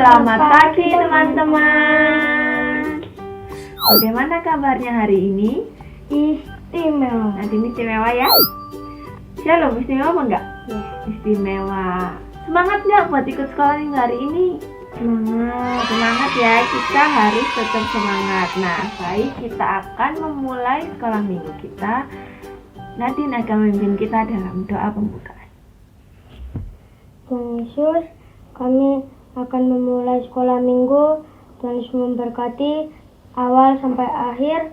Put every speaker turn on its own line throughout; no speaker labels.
Selamat pagi teman-teman. Bagaimana kabarnya hari ini?
Istimewa.
Nanti ini istimewa ya? Shalom, istimewa apa enggak?
Ya.
Istimewa. Semangat enggak buat ikut sekolah minggu hari ini? Semangat ya, kita harus tetap semangat. Nah, baik, kita akan memulai sekolah minggu kita. Nadine akan memimpin kita dalam doa pembukaan.
Tuhan Yesus, kami akan memulai sekolah minggu. Tuhan Yesus memberkati awal sampai akhir.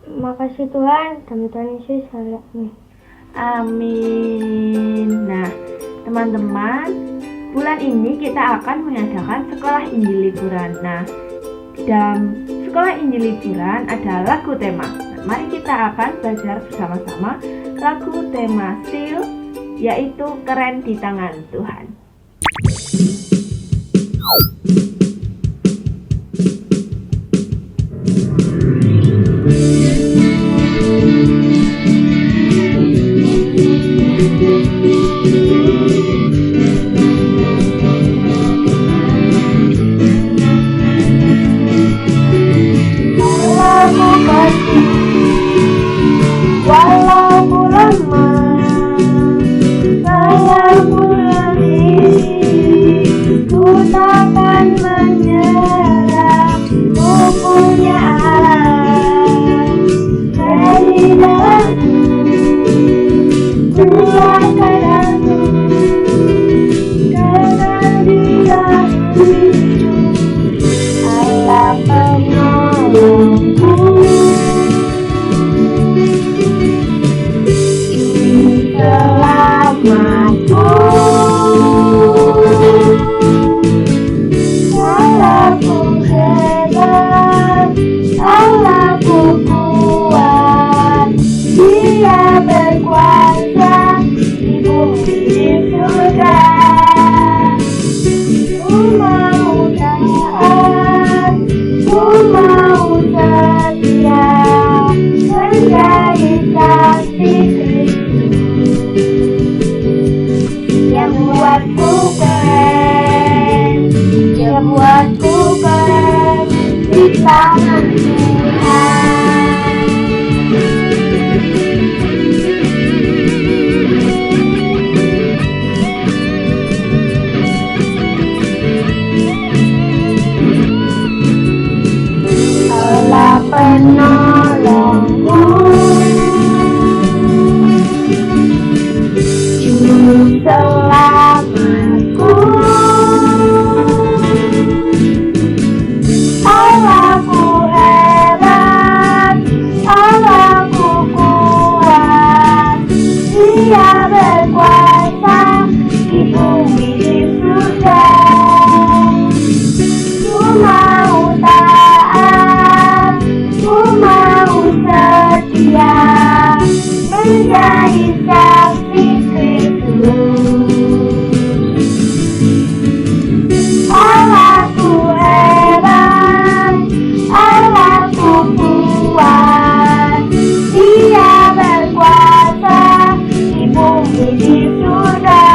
Makasih Tuhan, dalam Tuhan Yesus. Amin.
Amin. Nah, teman-teman, bulan ini kita akan mengadakan sekolah Injil liburan. Nah, dalam sekolah Injil liburan ada lagu tema. Nah, mari kita akan belajar bersama-sama lagu tema Seal, yaitu Keren di Tangan Tuhan.
Walaupun lama saya ku takkan menyerah. Ku punya Allah dari dalamku, kuatkan aku karena Dia hidup, Allah penolongku. Selamatku, Allahku hebat, Allahku kuat, Dia berkuasa di bumi di surga. Ku mau taat, ku mau setia, menjadi saksi Dia buatku keren, Dia buatku keren di tangan Tuhan. Allah penolongku, Juru selamatku, Allahku hebat, Allahku kuat, Dia berkuasa di bumi di surga. Ku mau taat, ku mau setia, menjadi saksi Allahku hebat, Allahku kuat, Dia berkuasa di bumi di surga.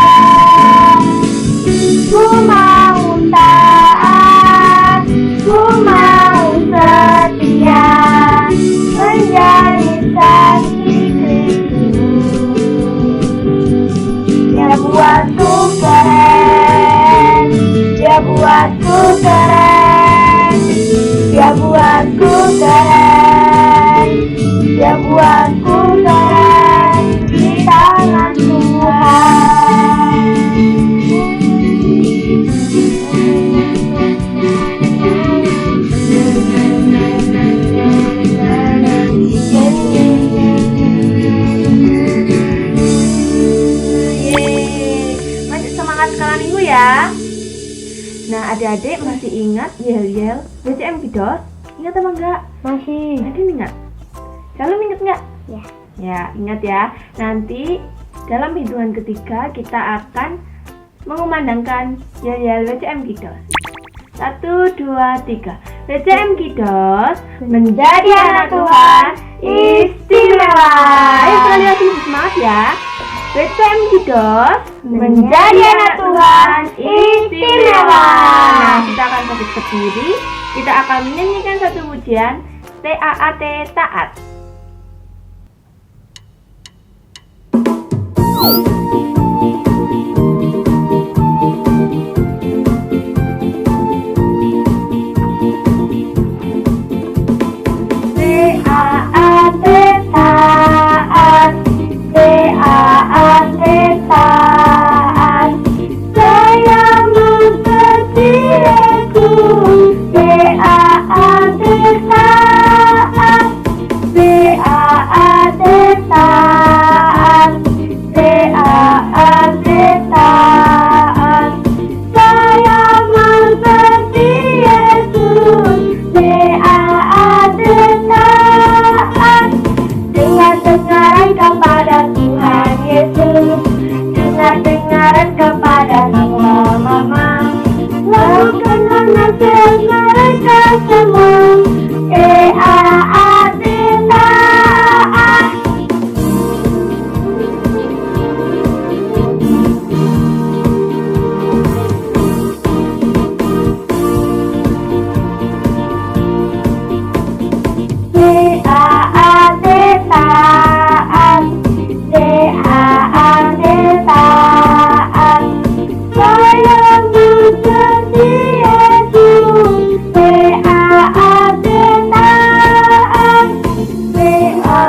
Ku mau taat, ku mau setia, menjadi saksi Dia buatku keren, Dia buatku keren, Dia buatku keren, Dia buatku keren di tangan Tuhan.
Sekolah minggu ya. Nah, adik-adik masih ingat yel-yel BCM Kidos? Ingat apa enggak?
Masih.
Nadine ingat? Shalom ingat enggak?
Ya.
Ya, ingat ya. Nanti dalam hitungan ketiga kita akan mengumandangkan yel-yel BCM Kidos. 1, 2, 3. BCM Kidos menjadi anak Tuhan istimewa. Ayo sekali lagi semangat ya. BTM Kidos menjadi anak Tuhan istimewa. Nah, kita akan fokus ke diri. Kita akan menyanyikan satu pujian TAAT taat. Dengar-dengaran kepada semua mama, lakukanlah nasihat mereka semua. TAAT taat. TAAT taat. TAAT taat. Saya menjadi Yesus. TAAT taat. TAAT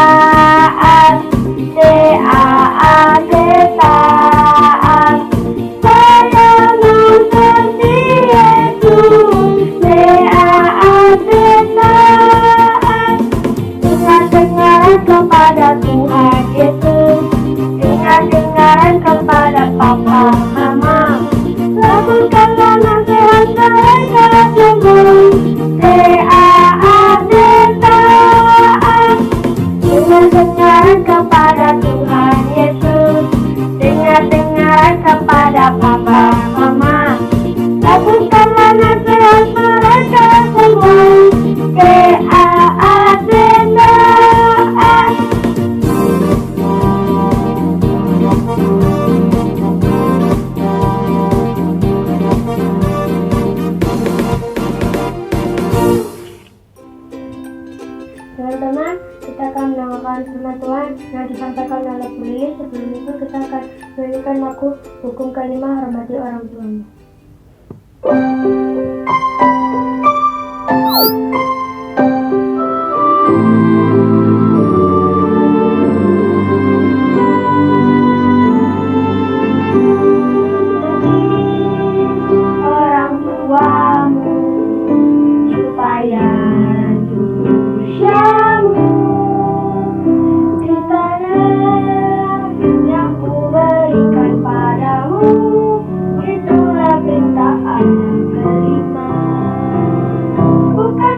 taat. TAAT taat. Saya menjadi Yesus. TAAT taat. Dengar-dengaran kepada Tuhan Yesus. Dengar-dengaran kepada Papa, Mama. Lakukanlah nasihat mereka semua. TAAT taat. Dengar-dengaran kepada Tuhan Yesus. Dengar-dengaran kepada Papa, Mama. Lakukanlah nasihat mereka semua. TAAT taat.
Teman-teman, kita akan mendengarkan firman Tuhan yang disampaikan oleh Bu Lili. Sebelum itu kita akan menyanyikan lagu Hukum Kelima, Hormati Orang Tuamu.
Orang tuamu supaya usiamu di tanah yang kuberikan padamu. Itulah perintah yang kelima. Bukan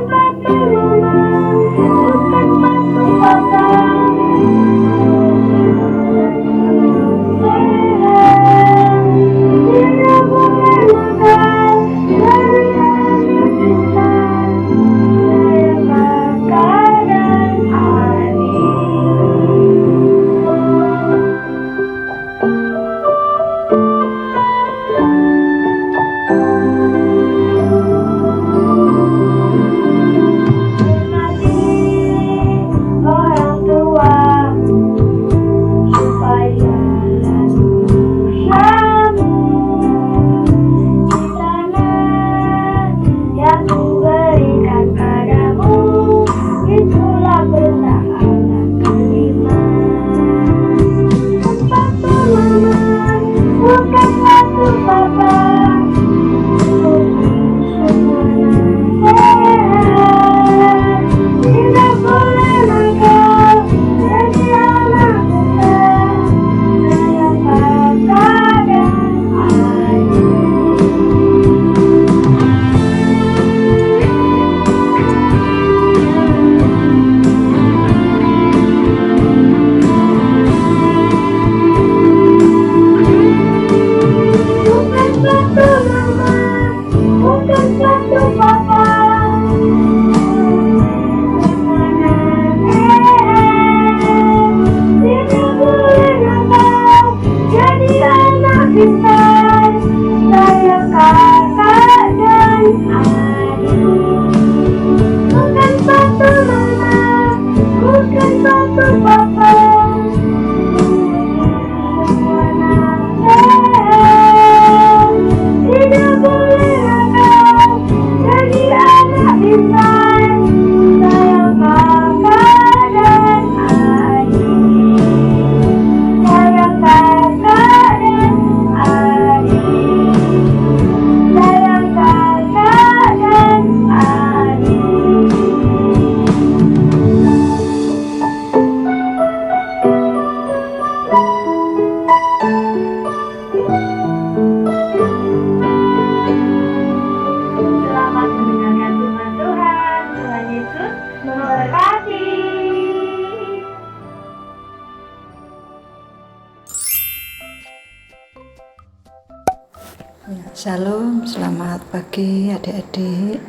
Ya, Shalom, selamat pagi adik-adik.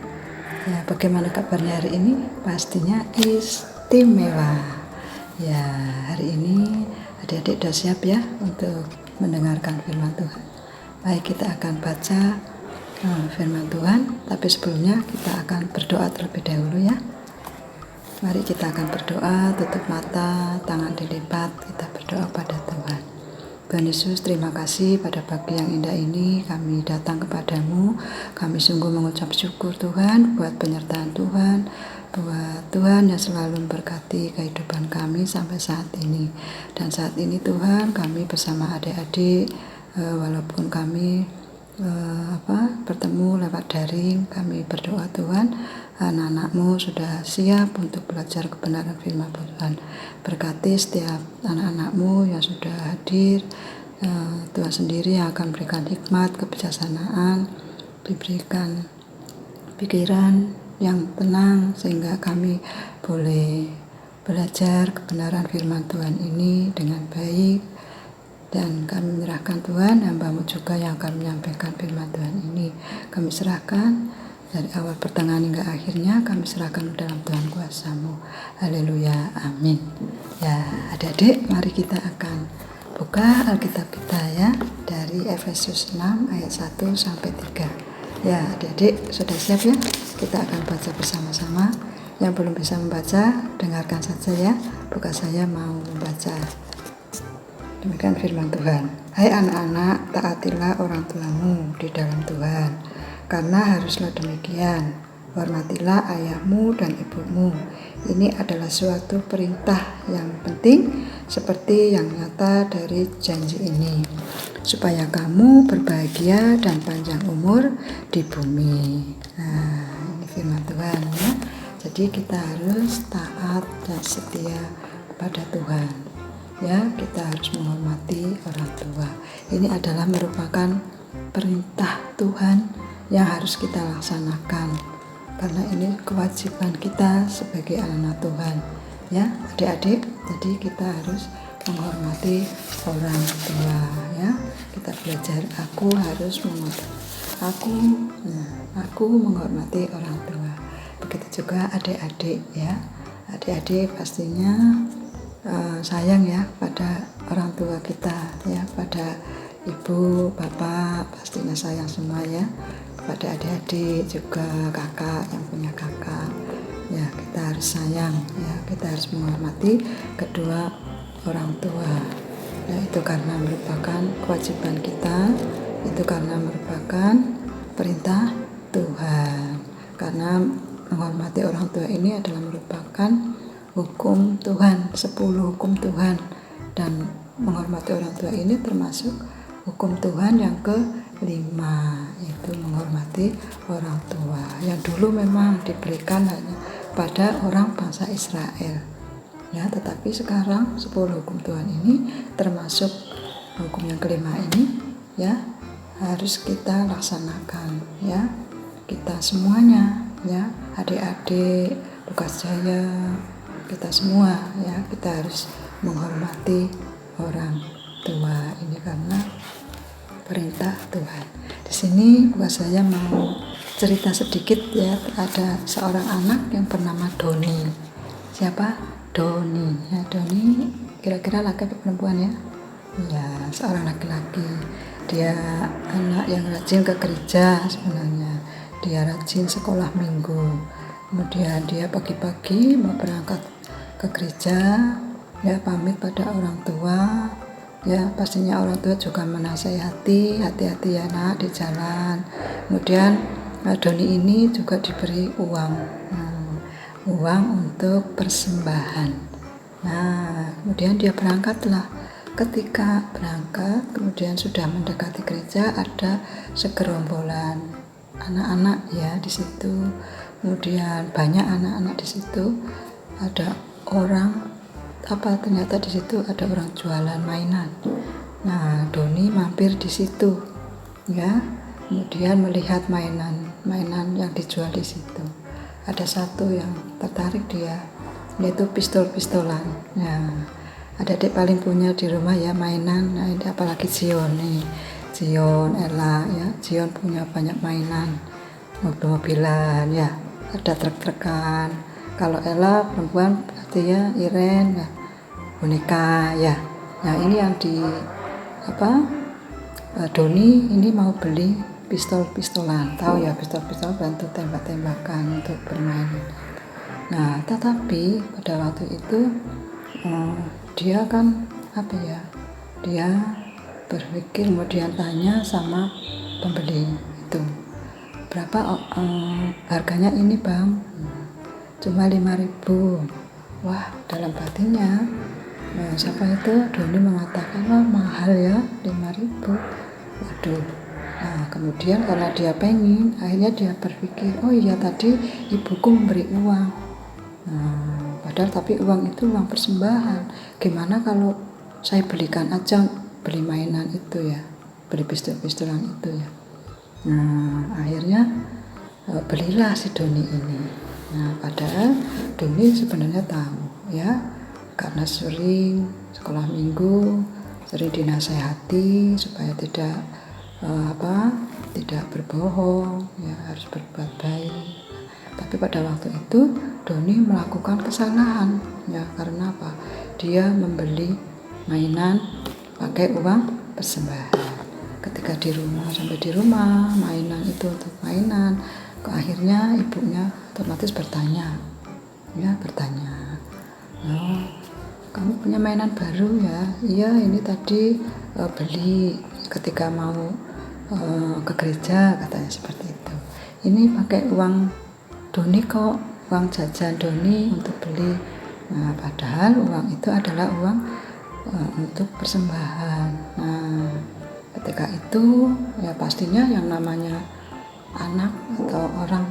Ya, bagaimana kabarnya hari ini? Pastinya istimewa. Ya, hari ini adik-adik sudah siap ya untuk mendengarkan firman Tuhan. Baik, kita akan baca firman Tuhan, tapi sebelumnya kita akan berdoa terlebih dahulu ya. Mari kita akan berdoa, tutup mata, tangan dilipat, kita berdoa pada Tuhan. Tuhan Yesus, terima kasih pada pagi yang indah ini kami datang kepadamu. Kami sungguh mengucap syukur Tuhan buat penyertaan Tuhan, buat Tuhan yang selalu memberkati kehidupan kami sampai saat ini. Dan saat ini Tuhan, kami bersama adik-adik, walaupun kami bertemu lewat daring, kami berdoa Tuhan, anak-anakmu sudah siap untuk belajar kebenaran firman Tuhan. Berkati setiap anak-anakmu yang sudah hadir. Tuhan sendiri yang akan berikan hikmat, kebijaksanaan, diberikan pikiran yang tenang sehingga kami boleh belajar kebenaran firman Tuhan ini dengan baik. Dan kami menyerahkan Tuhan, hamba-Mu juga yang akan menyampaikan firman Tuhan ini. Kami serahkan dari awal pertengahan hingga akhirnya, kami serahkan dalam Tuhan kuasa-Mu. Haleluya, amin. Ya, adik-adik, mari kita akan buka Alkitab kita ya, dari Efesus 6 ayat 1 sampai 3. Ya, adik-adik sudah siap ya? Kita akan baca bersama-sama. Yang belum bisa membaca, dengarkan saja ya. Bukan saya mau membaca. Demikian firman Tuhan. Hai anak-anak, taatilah orang tuamu di dalam Tuhan, karena haruslah demikian. Hormatilah ayahmu dan ibumu. Ini adalah suatu perintah yang penting seperti yang nyata dari janji ini, supaya kamu berbahagia dan panjang umur di bumi. Nah, ini firman Tuhan ya. Jadi kita harus taat dan setia kepada Tuhan. Ya, kita harus menghormati orang tua. Ini adalah merupakan perintah Tuhan yang harus kita laksanakan, karena ini kewajiban kita sebagai anak Tuhan. Ya, adik-adik, jadi kita harus menghormati orang tua. Ya, kita belajar. Aku menghormati orang tua. Begitu juga adik-adik ya. Adik-adik pastinya sayang ya pada orang tua kita ya, pada ibu, bapak pastinya sayang semua ya, pada adik-adik juga, kakak yang punya kakak ya, kita harus sayang ya, kita harus menghormati kedua orang tua ya, itu karena merupakan kewajiban kita, itu karena merupakan perintah Tuhan, karena menghormati orang tua ini adalah merupakan hukum Tuhan, 10 hukum Tuhan, dan menghormati orang tua ini termasuk hukum Tuhan yang ke-5, yaitu menghormati orang tua yang dulu memang diberikan hanya pada orang bangsa Israel ya, tetapi sekarang 10 hukum Tuhan ini termasuk hukum yang ke-5 ini ya, harus kita laksanakan ya, kita semuanya ya, adik-adik Lukas Jaya, kita semua ya, kita harus menghormati orang tua ini karena perintah Tuhan. Di sini bukan saya mau cerita sedikit ya, ada seorang anak yang bernama Doni. Siapa? Doni. Ya, Doni kira-kira laki atau perempuan ya? Ya, seorang laki-laki. Dia anak yang rajin ke gereja sebenarnya. Dia rajin sekolah minggu. Kemudian dia pagi-pagi mau berangkat ke gereja ya, pamit pada orang tua ya, pastinya orang tua juga menasihati, hati-hati ya nak di jalan. Kemudian Doni ini juga diberi uang untuk persembahan. Nah, kemudian dia berangkatlah. Ketika berangkat, kemudian sudah mendekati gereja, ada segerombolan anak-anak ya di situ. Kemudian banyak anak-anak di situ. Ada orang ternyata di situ ada orang jualan mainan. Nah, Doni mampir di situ ya, kemudian melihat mainan yang dijual di situ. Ada satu yang tertarik dia, yaitu pistol-pistolan. Nah, adik-adik paling punya di rumah ya mainan. Nah, ini apalagi Zion Zion, Ella ya. Zion punya banyak mainan, mobil-mobilan ya, ada truk-trukan. Kalau Ella perempuan berarti ya Iren ya, boneka ya. Nah ini yang di Doni ini mau beli pistol-pistolan, tahu ya, pistol-pistol bantu tembak-tembakan untuk bermain. Nah tetapi pada waktu itu dia kan dia berpikir, kemudian tanya sama pembeli itu, berapa harganya ini bang? Cuma 5.000. Wah, dalam batinnya siapa itu? Doni mengatakan, wah mahal ya, 5.000. Waduh. Nah kemudian karena dia pengen, akhirnya dia berpikir, oh iya tadi ibuku memberi uang. Padahal tapi uang itu uang persembahan. Gimana kalau saya belikan aja, beli mainan itu ya, beli pistol-pistolan itu ya. Nah akhirnya belilah si Doni ini. Nah padahal Doni sebenarnya tahu ya, karena sering sekolah minggu, sering dinasehati supaya tidak berbohong ya, harus berbuat baik. Tapi pada waktu itu Doni melakukan kesalahan ya, karena apa? Dia membeli mainan pakai uang persembahan. Ketika sampai di rumah mainan itu untuk mainan, akhirnya ibunya otomatis bertanya, oh, kamu punya mainan baru ya? Iya, ini tadi beli ketika mau ke gereja, katanya seperti itu. Ini pakai uang Doni kok, uang jajan Doni untuk beli. Nah padahal uang itu adalah uang untuk persembahan. Nah ketika itu ya pastinya yang namanya anak atau orang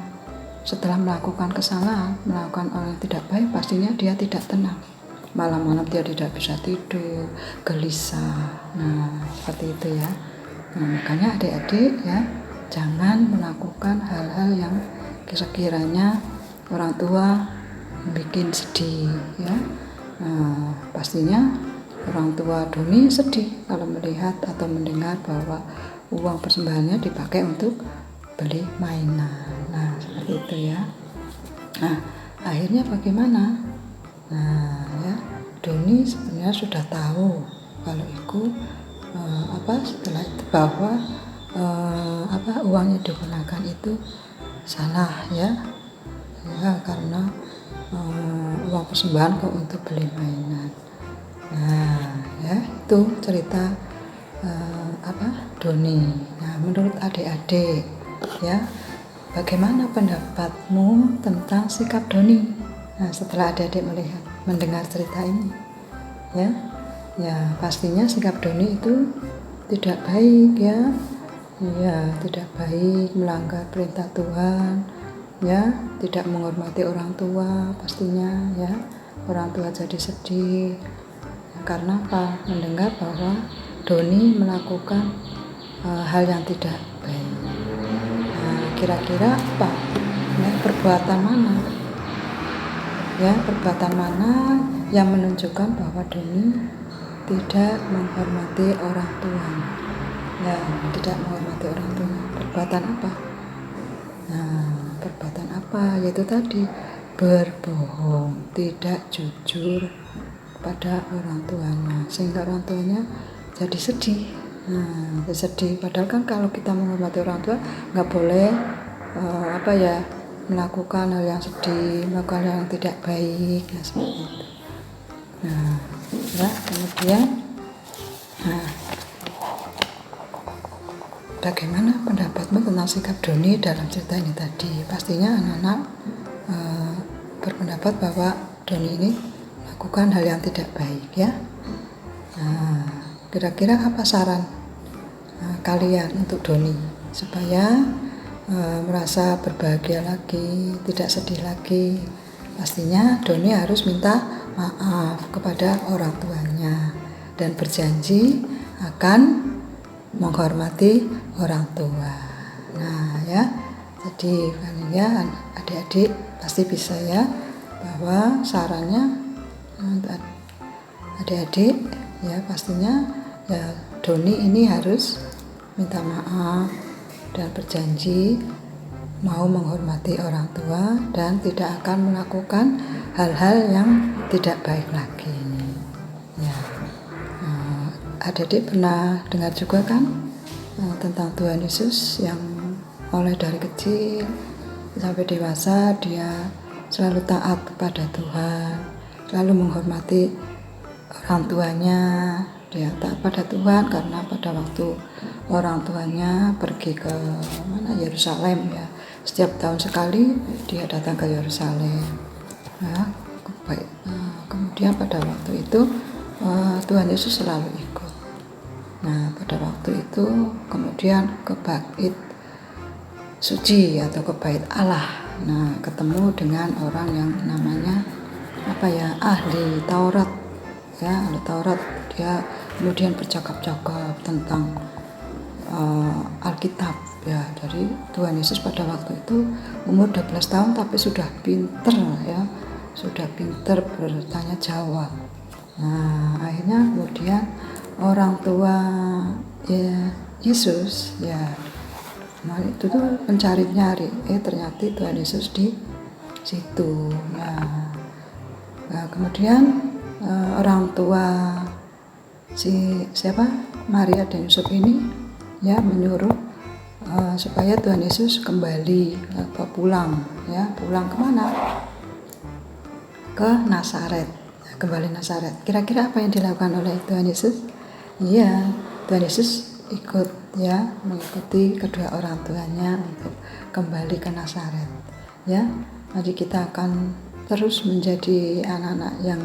setelah melakukan kesalahan, melakukan orang yang tidak baik, pastinya dia tidak tenang. Malam-malam dia tidak bisa tidur, gelisah. Nah seperti itu ya. Nah makanya adik-adik ya, jangan melakukan hal-hal yang sekiranya orang tua bikin sedih ya. Nah pastinya orang tua Doni sedih kalau melihat atau mendengar bahwa uang persembahannya dipakai untuk beli mainan. Nah seperti itu ya. Nah akhirnya bagaimana? Nah ya, Doni sebenarnya sudah tahu kalau itu setelah itu bahwa uangnya digunakan itu salah ya karena uang persembahan kok untuk beli mainan. Nah ya itu cerita Doni. Nah menurut adik-adik ya, bagaimana pendapatmu tentang sikap Doni? Nah setelah adik-adik mendengar cerita ini ya pastinya sikap Doni itu tidak baik ya, tidak baik, melanggar perintah Tuhan ya, tidak menghormati orang tua pastinya ya. Orang tua jadi sedih karena apa? Mendengar bahwa Doni melakukan hal yang tidak baik. Nah, kira-kira apa? Ya, perbuatan mana yang menunjukkan bahwa Doni tidak menghormati orang tua? Ya, tidak menghormati orang tua. Perbuatan apa? Nah, perbuatan apa? Yaitu tadi berbohong, tidak jujur pada orang tuanya, sehingga orang tuanya jadi sedih. Nah, sedih. Padahal kan kalau kita menghormati orang tua nggak boleh melakukan hal yang sedih, melakukan hal yang tidak baik, ya seperti itu. Nah, ya kemudian, bagaimana pendapatmu tentang sikap Doni dalam cerita ini tadi? Pastinya anak-anak berpendapat bahwa Doni ini melakukan hal yang tidak baik ya. Nah, kira-kira apa saran kalian untuk Doni supaya merasa berbahagia lagi, tidak sedih lagi? Pastinya Doni harus minta maaf kepada orang tuanya dan berjanji akan menghormati orang tua. Nah ya, jadi kalian adik-adik pasti bisa ya, bahwa sarannya untuk adik-adik ya pastinya ya Doni ini harus minta maaf dan berjanji mau menghormati orang tua dan tidak akan melakukan hal-hal yang tidak baik lagi. Ya, adik-adik pernah dengar juga kan tentang Tuhan Yesus yang mulai dari kecil sampai dewasa dia selalu taat kepada Tuhan, selalu menghormati orang tuanya. Dia taat pada Tuhan karena pada waktu orang tuanya pergi ke Yerusalem ya, setiap tahun sekali dia datang ke Yerusalem. Ya, kemudian pada waktu itu Tuhan Yesus selalu ikut. Nah, pada waktu itu kemudian ke bait suci atau ke bait Allah. Nah, ketemu dengan orang yang namanya ahli Taurat. Ya, ahli Taurat. Dia kemudian bercakap-cakap tentang Alkitab ya. Jadi Tuhan Yesus pada waktu itu umur 12 tahun tapi sudah pinter ya, sudah pinter bertanya jawab. Nah, akhirnya kemudian orang tua Yesus ya, itu tuh mencari-nyari, ternyata Tuhan Yesus di situ. Nah, kemudian orang tua Maria dan Yusuf ini ya menyuruh supaya Tuhan Yesus kembali pulang kemana? Ke Nazaret. Kembali Nazaret. Kira-kira apa yang dilakukan oleh Tuhan Yesus? Iya, Tuhan Yesus ikut ya, mengikuti kedua orang tuanya untuk kembali ke Nazaret. Ya, jadi kita akan terus menjadi anak-anak yang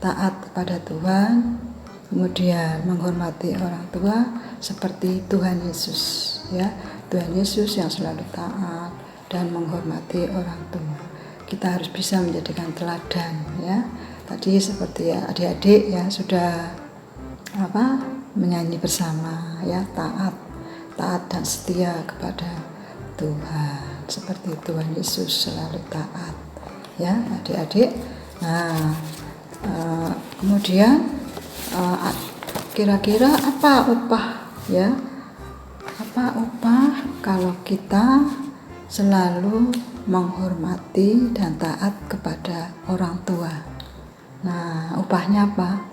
taat kepada Tuhan, kemudian menghormati orang tua seperti Tuhan Yesus ya. Tuhan Yesus yang selalu taat dan menghormati orang tua. Kita harus bisa menjadikan teladan ya. Tadi seperti ya adik-adik ya sudah menyanyi bersama ya, taat dan setia kepada Tuhan seperti Tuhan Yesus selalu taat ya adik-adik. Nah, kemudian kira-kira apa upah ya? Apa upah kalau kita selalu menghormati dan taat kepada orang tua? Nah, upahnya apa?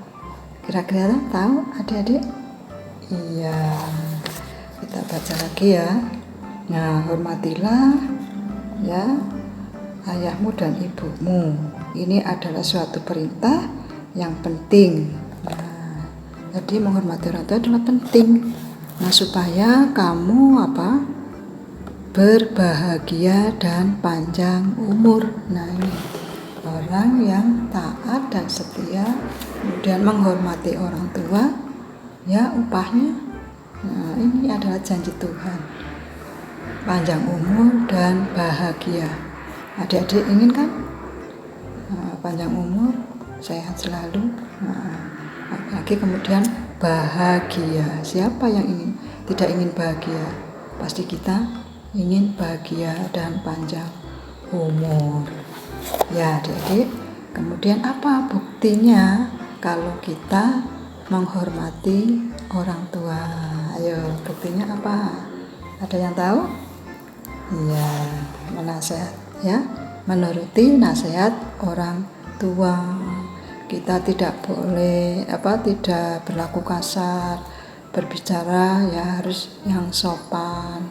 Kira-kira tahu adik-adik? Iya, kita baca lagi ya. Nah, hormatilah ya ayahmu dan ibumu. Ini adalah suatu perintah yang penting. Nah, jadi menghormati orang tua adalah penting. Nah, supaya kamu berbahagia dan panjang umur. Nah, ini orang yang taat dan setia kemudian menghormati orang tua ya, upahnya ini adalah janji Tuhan, panjang umur dan bahagia. Adik-adik ingin kan panjang umur, sehat selalu, apalagi kemudian bahagia. Siapa yang tidak ingin bahagia? Pasti kita ingin bahagia dan panjang umur ya adik-adik. Kemudian apa buktinya kalau kita menghormati orang tua? Ayo, buktinya apa? Ada yang tahu? Iya, menuruti nasihat orang tua. Kita tidak boleh tidak berlaku kasar, berbicara ya harus yang sopan.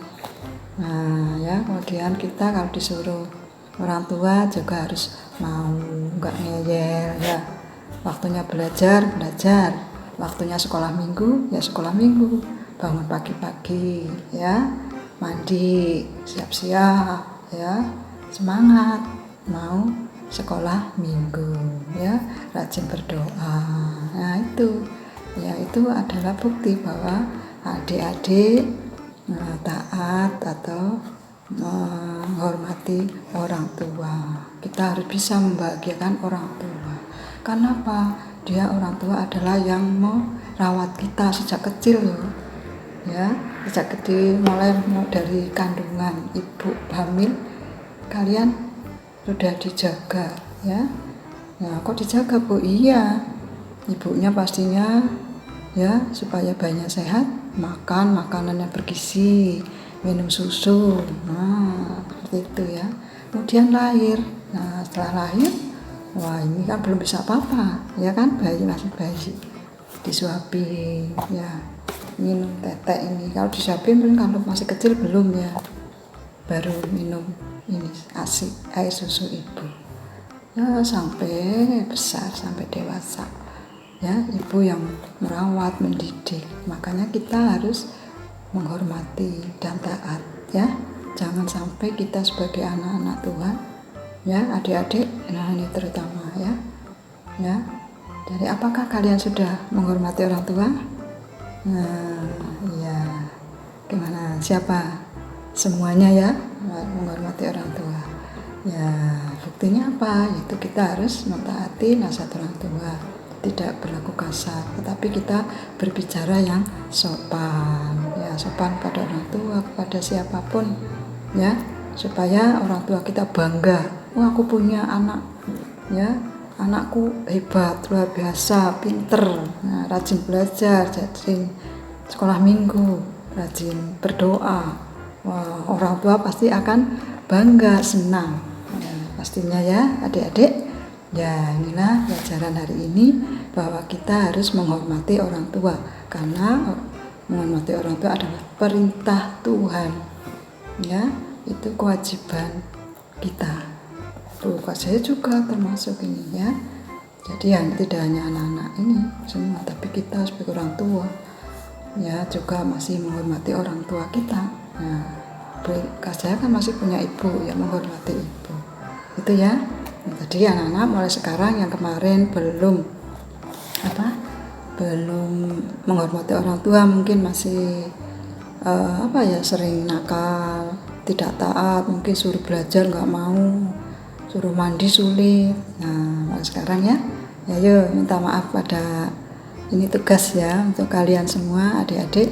Nah ya, kemudian kita kalau disuruh orang tua juga harus mau, nggak ngeyel ya. Waktunya belajar, waktunya sekolah minggu ya sekolah minggu, bangun pagi-pagi ya, mandi, siap-siap ya, semangat mau sekolah minggu ya, rajin berdoa. Nah itu adalah bukti bahwa adik-adik taat atau menghormati orang tua. Kita harus bisa membahagiakan orang tua. Karena apa? Dia orang tua adalah yang merawat kita sejak kecil loh. Ya, sejak kecil mulai dari kandungan ibu hamil kalian sudah dijaga ya. Nah, kok dijaga Bu? Iya. Ibunya pastinya ya supaya bayinya sehat, makan makanan yang bergizi, minum susu, nah seperti itu ya. Kemudian lahir, nah setelah lahir, wah ini kan belum bisa apa-apa, ya kan, bayi masih bayi, disuapin, ya minum tetek ini. Kalau disuapin kalau masih kecil belum ya, baru minum ini ASI, air susu ibu. Ya sampai besar, sampai dewasa. Ya, ibu yang merawat, mendidik. Makanya kita harus menghormati dan taat ya. Jangan sampai kita sebagai anak-anak Tuhan, ya adik-adik, nah ini terutama ya. Ya. Jadi apakah kalian sudah menghormati orang tua? Nah, ya. Gimana? Siapa? Semuanya ya, menghormati orang tua. Ya, buktinya apa? Yaitu kita harus mentaati nasihat orang tua, tidak berlaku kasar, tetapi kita berbicara yang sopan, ya sopan pada orang tua, kepada siapapun, ya supaya orang tua kita bangga. Wah, aku punya anak, ya anakku hebat, luar biasa, pinter, nah, rajin belajar, rajin sekolah minggu, rajin berdoa. Wah, orang tua pasti akan bangga, senang, ya, pastinya ya adik-adik. Ya inilah pelajaran hari ini, bahwa kita harus menghormati orang tua, karena menghormati orang tua adalah perintah Tuhan, ya itu kewajiban kita. Tuh saya juga termasuk ini ya. Jadi ya tidak hanya anak-anak ini semua, tapi kita sebagai orang tua ya juga masih menghormati orang tua kita. Nah, saya kan masih punya ibu, ya menghormati ibu itu ya. Nah, tadi anak-anak mulai sekarang yang kemarin belum menghormati orang tua, mungkin masih sering nakal, tidak taat, mungkin suruh belajar nggak mau, suruh mandi sulit. Nah mulai sekarang ya yuk minta maaf pada ini tugas ya untuk kalian semua adik-adik.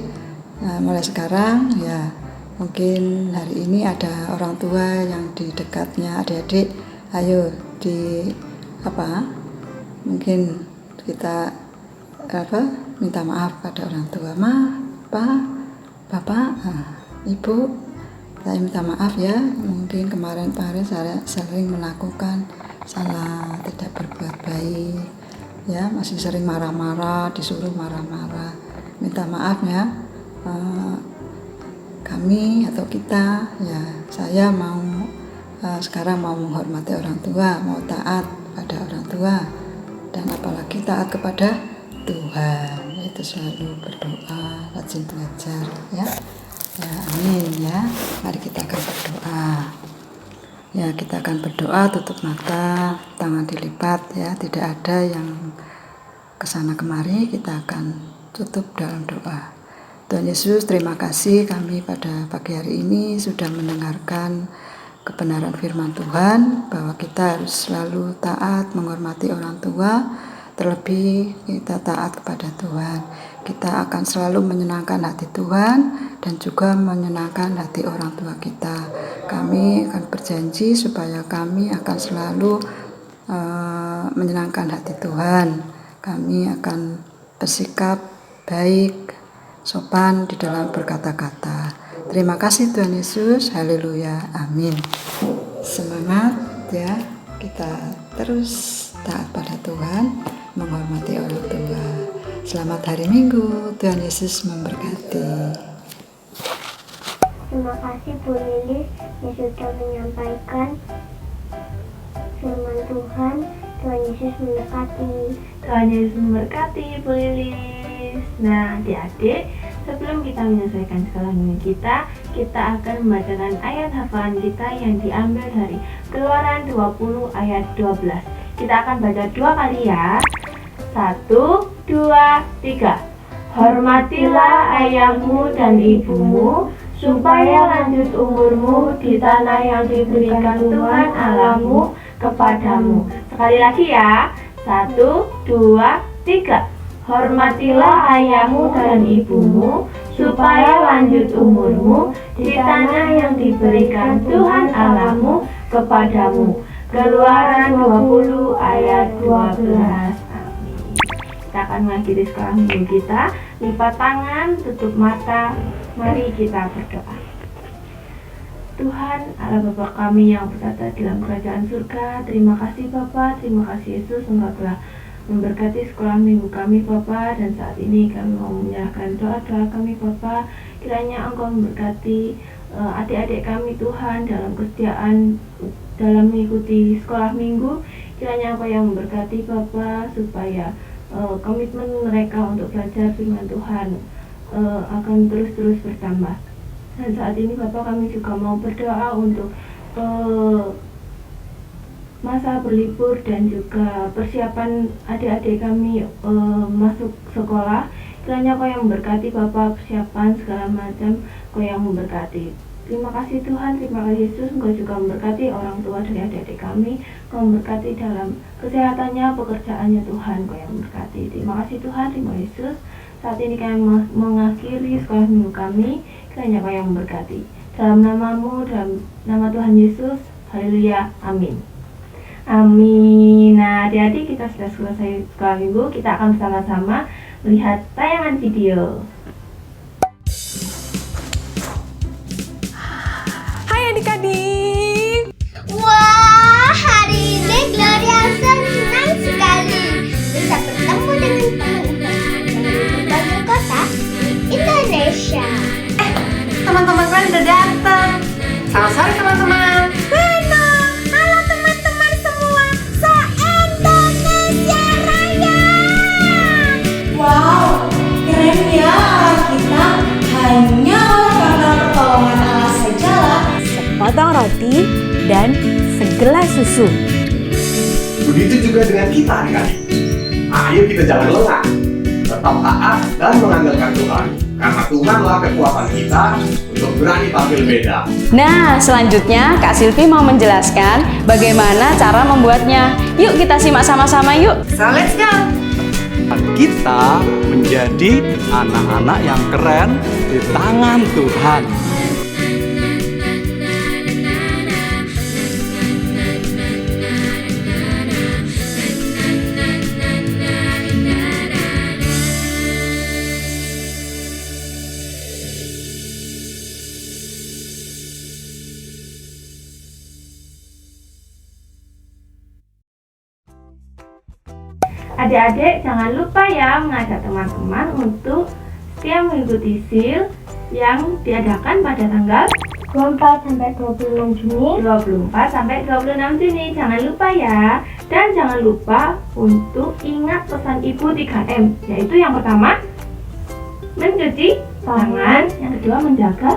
Nah, mulai sekarang ya mungkin hari ini ada orang tua yang di dekatnya adik-adik, ayo mungkin kita minta maaf pada orang tua, bapak, ibu, saya minta maaf ya, mungkin kemarin saya sering melakukan salah, tidak berbuat baik ya, masih sering marah-marah, disuruh marah-marah, minta maaf ya. Kami atau kita ya, saya mau sekarang mau menghormati orang tua, mau taat pada orang tua, dan apalagi taat kepada Tuhan, yaitu selalu berdoa, rajin belajar ya. Ya amin ya. Mari kita akan berdoa. Ya kita akan berdoa, tutup mata, tangan dilipat ya, tidak ada yang kesana kemari, kita akan tutup dalam doa. Tuhan Yesus, terima kasih kami pada pagi hari ini sudah mendengarkan kebenaran firman Tuhan, bahwa kita harus selalu taat menghormati orang tua, terlebih kita taat kepada Tuhan. Kita akan selalu menyenangkan hati Tuhan dan juga menyenangkan hati orang tua kita. Kami akan berjanji supaya kami akan selalu menyenangkan hati Tuhan. Kami akan bersikap baik, sopan di dalam berkata-kata. Terima kasih Tuhan Yesus, haleluya, amin. Semangat ya, kita terus taat pada Tuhan, menghormati orang tua. Selamat hari Minggu, Tuhan Yesus memberkati.
Terima kasih Bu Lilis yang sudah menyampaikan firman Tuhan. Tuhan Yesus memberkati.
Tuhan Yesus memberkati Bu Lilis. Nah adik-adik, sebelum kita menyelesaikan sekolah minggu kita akan membacakan ayat hafalan kita yang diambil dari Keluaran 20 ayat 12. Kita akan baca 2 kali ya. 1, 2, 3. Hormatilah ayahmu dan ibumu, supaya lanjut umurmu di tanah yang diberikan Tuhan Allahmu kepadamu. Sekali lagi ya. 1, 2, 3. Hormatilah ayahmu dan ibumu, supaya lanjut umurmu di tanah yang diberikan Tuhan Allahmu kepadamu. Keluaran 20 ayat 12. Amin. kita akan mengakhiri sekolah minggu kita. Lipat tangan, tutup mata, mari kita berdoa. Tuhan Allah Bapa kami yang bertata di dalam kerajaan surga, terima kasih Bapa, terima kasih Yesus, Engkau telah memberkati sekolah minggu kami Bapa, dan saat ini kami mau menyerahkan doa-doa kami Bapa. Kiranya Engkau memberkati adik-adik kami Tuhan dalam kesetiaan dalam mengikuti sekolah minggu. Kiranya Engkau yang memberkati Bapa, supaya komitmen mereka untuk belajar firman Tuhan akan terus-terus bertambah. Dan saat ini Bapak, kami juga mau berdoa untuk masa berlibur dan juga persiapan adik-adik kami masuk sekolah. Kiranya Kau yang memberkati Bapak, persiapan segala macam Kau yang memberkati. Terima kasih Tuhan, terima kasih Yesus. Engkau juga memberkati orang tua dari adik-adik kami. Kau memberkati dalam kesehatannya, pekerjaannya Tuhan. Kau yang memberkati. Terima kasih Tuhan, terima kasih Yesus. Saat ini kami mengakhiri sekolah minggu kami. Kiranya Kau yang memberkati. Dalam nama-Mu, dalam nama Tuhan Yesus. Haleluya. Amin. Amin. Nah, adik-adik, kita sudah selesai sekolah minggu. Kita akan bersama-sama melihat tayangan video.
Hai adik-adik.
Wah, hari ini Gloria senang sekali bisa bertemu dengan teman-teman dari berbagai kota di Indonesia.
Teman-teman kalian udah datang. Selamat sore teman-teman.
Benar, halo teman-teman semua, se-Indonesia Raya.
Wow, keren ya Allah kita. Hanya karena pertolongan Allah sajalah.
Sepotong roti dan segelas susu.
Begitu juga dengan kita adik-adik. Ayo kita jangan lengah, tetap taat dan mengandalkan Tuhan. Karena Tuhanlah kekuatan kita untuk berani tampil beda.
Nah, selanjutnya Kak Silvi mau menjelaskan bagaimana cara membuatnya. Yuk kita simak sama-sama yuk.
So let's go.
Kita menjadi anak-anak yang keren di tangan Tuhan.
Adik-adik, jangan lupa ya mengajak teman-teman untuk setia mengikuti SIL yang diadakan pada tanggal
24 sampai 26 Juni.
24 sampai 26 Juni. Jangan lupa ya. Dan jangan lupa untuk ingat pesan Ibu 3M, yaitu yang pertama mencuci tangan, yang kedua menjaga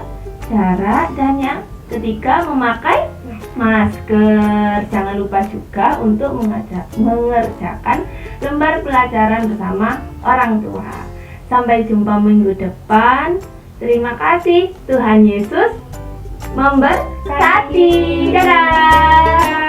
jarak, dan yang ketiga memakai masker. Jangan lupa juga untuk mengerjakan lembar pelajaran bersama orang tua. Sampai jumpa minggu depan. Terima kasih. Tuhan Yesus memberkati. Dadah.